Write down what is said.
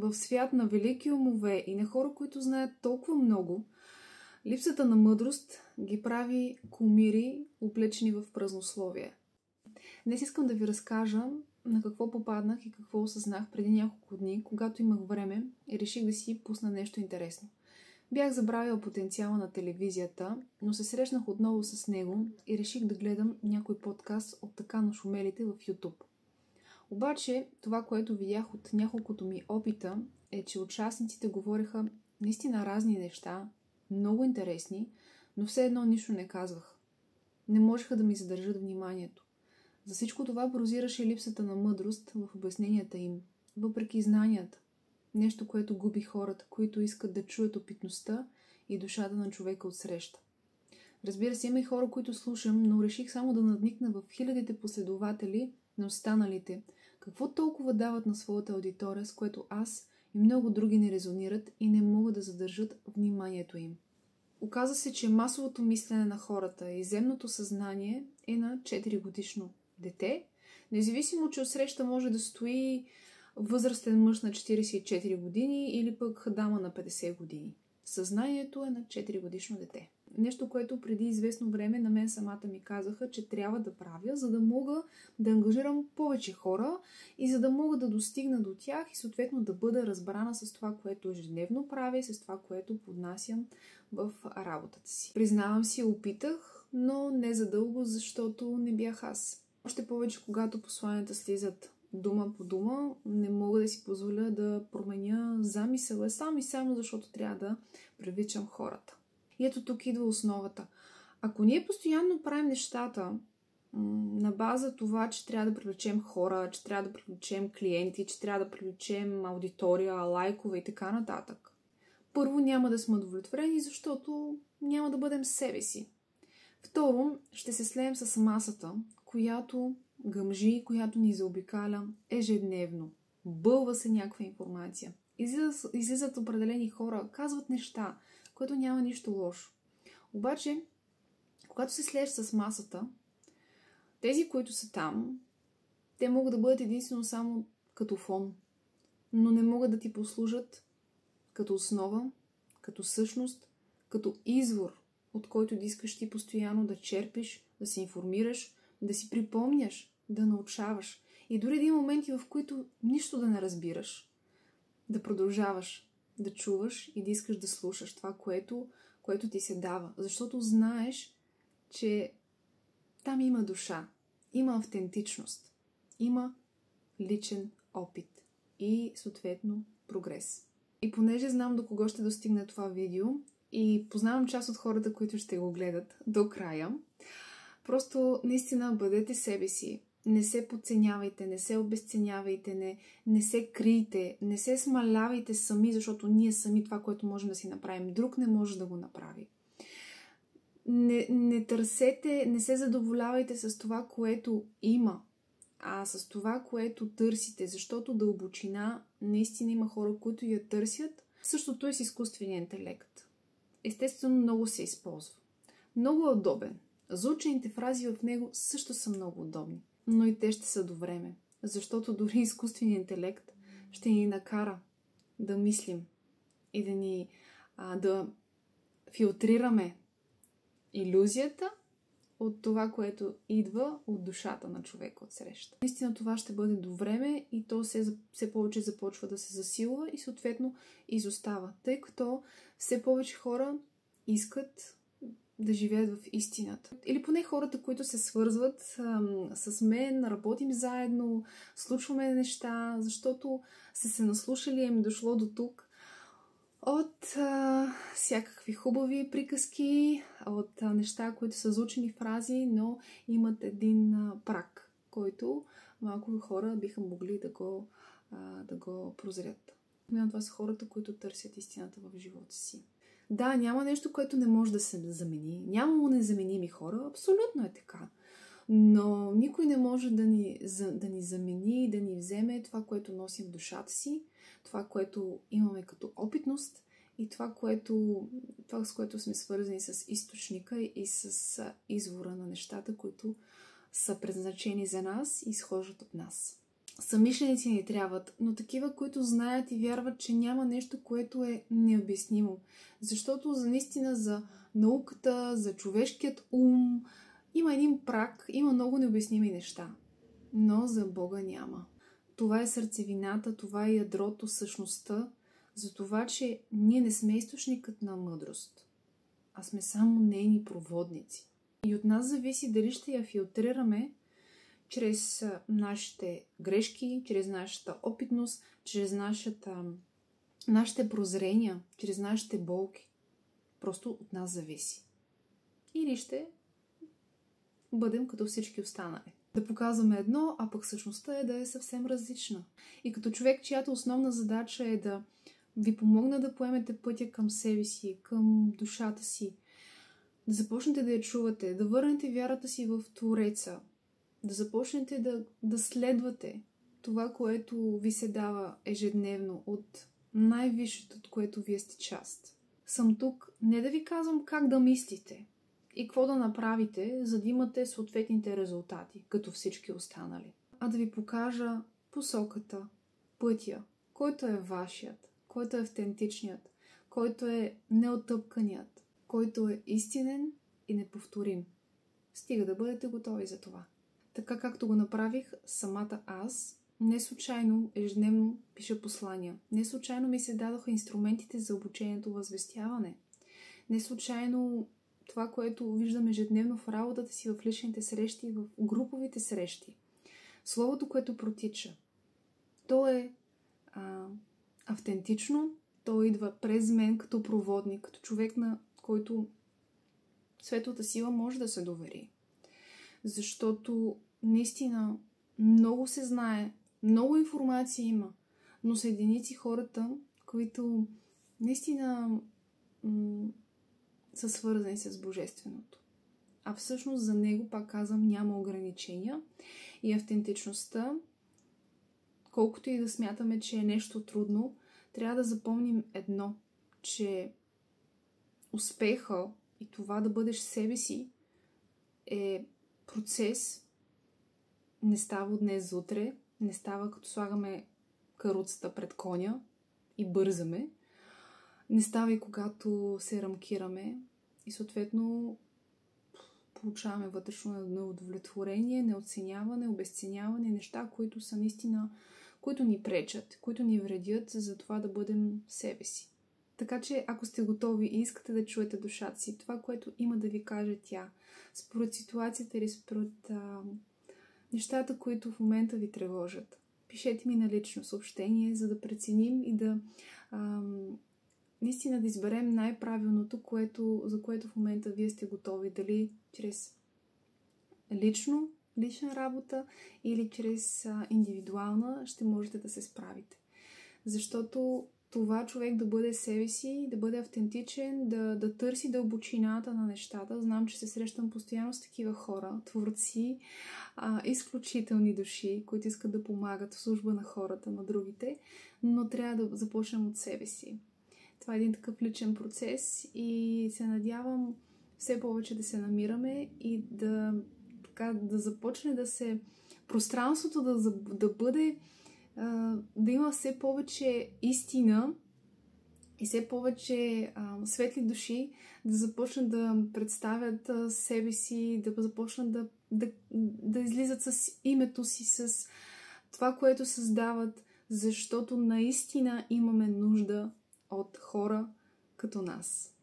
в свят на велики умове и на хора, които знаят толкова много, липсата на мъдрост ги прави кумири, облечени в празнословие. Днес искам да ви разкажа на какво попаднах и какво осъзнах преди няколко дни, когато имах време и реших да си пусна нещо интересно. Бях забравила потенциала на телевизията, но се срещнах отново с него и реших да гледам някой подкаст от така нашумелите в YouTube. Обаче, това, което видях от няколкото ми опита, е, че участниците говореха наистина разни неща, много интересни, но все едно нищо не казвах. Не можеха да ми задържат вниманието. За всичко това прозираше липсата на мъдрост в обясненията им, въпреки знанията. Нещо, което губи хората, които искат да чуят опитността и душата на човека отсреща. Разбира се, има и хора, които слушам, но реших само да надникна в хилядите последователи на останалите. Какво толкова дават на своята аудитория, с което аз и много други не резонират и не могат да задържат вниманието им. Оказа се, че масовото мислене на хората и земното съзнание е на 4-годишно дете, независимо, че отсреща може да стои възрастен мъж на 44 години или пък дама на 50 години. Съзнанието е на 4-годишно дете. Нещо, което преди известно време на мен самата ми казаха, че трябва да правя, за да мога да ангажирам повече хора и за да мога да достигна до тях и съответно да бъда разбрана с това, което ежедневно правя, с това, което поднасям в работата си. Признавам си, опитах, но не задълго, защото не бях аз. Още повече, когато посланията слизат дума по дума, не мога да си позволя да променя замисъла само защото трябва да привличам хората. И ето тук идва основата. Ако ние постоянно правим нещата на база това, че трябва да привлечем хора, че трябва да привлечем клиенти, че трябва да привлечем аудитория, лайкове и така нататък, първо няма да сме удовлетворени, защото няма да бъдем себе си. Второ, ще се слеем с масата, която гъмжи, която ни заобикаля ежедневно. Бълва се някаква информация. Излизат определени хора, казват неща, което няма нищо лошо. Обаче, когато се слееш с масата, тези, които са там, те могат да бъдат единствено само като фон, но не могат да ти послужат като основа, като същност, като извор, от който да искаш ти постоянно да черпиш, да се информираш, да си припомняш, да научаваш. И дори да има моменти, в които нищо да не разбираш, да продължаваш да чуваш и да искаш да слушаш това, което ти се дава. Защото знаеш, че там има душа, има автентичност, има личен опит и съответно прогрес. И понеже знам до кого ще достигне това видео и познавам част от хората, които ще го гледат до края, просто наистина бъдете себе си. Не се подценявайте, не се обезценявайте, не се крийте, не се смалявайте сами, защото ние сами това, което можем да си направим, друг не може да го направи. Не търсете, не се задоволявайте с това, което има, а с това, което търсите, защото дълбочина наистина има хора, които я търсят. Същото е с изкуствения интелект. Естествено, много се използва. Много е удобен. Заучените фрази в него също са много удобни. Но и те ще са до време. Защото дори изкуственият интелект ще ни накара да мислим и да филтрираме илюзията от това, което идва от душата на човека отсреща. Наистина това ще бъде до време и то все повече започва да се засилва и съответно изостава. Тъй като все повече хора искат да живеят в истината. Или поне хората, които се свързват с мен, работим заедно, случваме неща, защото са се наслушали и им дошло до тук от всякакви хубави приказки, от неща, които са заучени фрази, но имат един прак, който малко хора биха могли да го прозрят. Това са хората, които търсят истината в живота си. Да, няма нещо, което не може да се замени. Няма незаменими хора. Абсолютно е така. Но никой не може да ни замени, да ни вземе това, което носим в душата си, това, което имаме като опитност и това, с което сме свързани с източника и с извора на нещата, които са предназначени за нас и изхождат от нас. Съмишленици ни трябват, но такива, които знаят и вярват, че няма нещо, което е необяснимо. Защото наистина за науката, за човешкият ум има един прак, има много необясними неща. Но за Бога няма. Това е сърцевината, това е ядрото, същността, за това, че ние не сме източникът на мъдрост, а сме само нейни проводници. И от нас зависи дали ще я филтрираме чрез нашите грешки, чрез нашата опитност, чрез нашите прозрения, чрез нашите болки. Просто от нас зависи. Или ще бъдем като всички останали. Да показваме едно, а пък същността е да е съвсем различна. И като човек, чиято основна задача е да ви помогна да поемете пътя към себе си, към душата си, да започнете да я чувате, да върнете вярата си в Твореца, да започнете да следвате това, което ви се дава ежедневно от най-висшето, от което вие сте част. Съм тук не да ви казвам как да мислите и какво да направите, за да имате съответните резултати, като всички останали, а да ви покажа посоката, пътя, който е вашият, който е автентичният, който е неотъпканият, който е истинен и неповторим. Стига да бъдете готови за това. Така както го направих самата аз, не случайно ежедневно пиша послания. Не случайно ми се дадоха инструментите за обучението възвестяване. Не случайно това, което виждам ежедневно в работата си, в личните срещи, в груповите срещи. Словото, което протича, то е автентично, то идва през мен като проводник, като човек, на който светлата сила може да се довери. Защото наистина много се знае, много информация има, но са единици хората, които наистина са свързани с Божественото. А всъщност за него, пак казвам, няма ограничения и автентичността, колкото и да смятаме, че е нещо трудно, трябва да запомним едно, че успеха и това да бъдеш себе си е процес, не става от днес за утре, не става като слагаме каруцата пред коня и бързаме, не става и когато се рамкираме и съответно получаваме вътрешно неудовлетворение, неоценяване, обезценяване, неща, които са наистина, които ни пречат, които ни вредят за това да бъдем себе си. Така че, ако сте готови и искате да чуете душата си, това, което има да ви каже тя, според ситуацията или според нещата, които в момента ви тревожат, пишете ми на лично съобщение, за да преценим и да наистина да изберем най-правилното, за което в момента вие сте готови. Дали чрез лична работа или чрез индивидуална ще можете да се справите. Защото това човек да бъде себе си, да бъде автентичен, да търси дълбочината на нещата. Знам, че се срещам постоянно с такива хора, творци, изключителни души, които искат да помагат в служба на хората, на другите, но трябва да започнем от себе си. Това е един такъв личен процес и се надявам все повече да се намираме и да започне да се... пространството да бъде... да има все повече истина и все повече светли души да започнат да представят себе си, да започнат да излизат с името си, с това, което създават, защото наистина имаме нужда от хора като нас.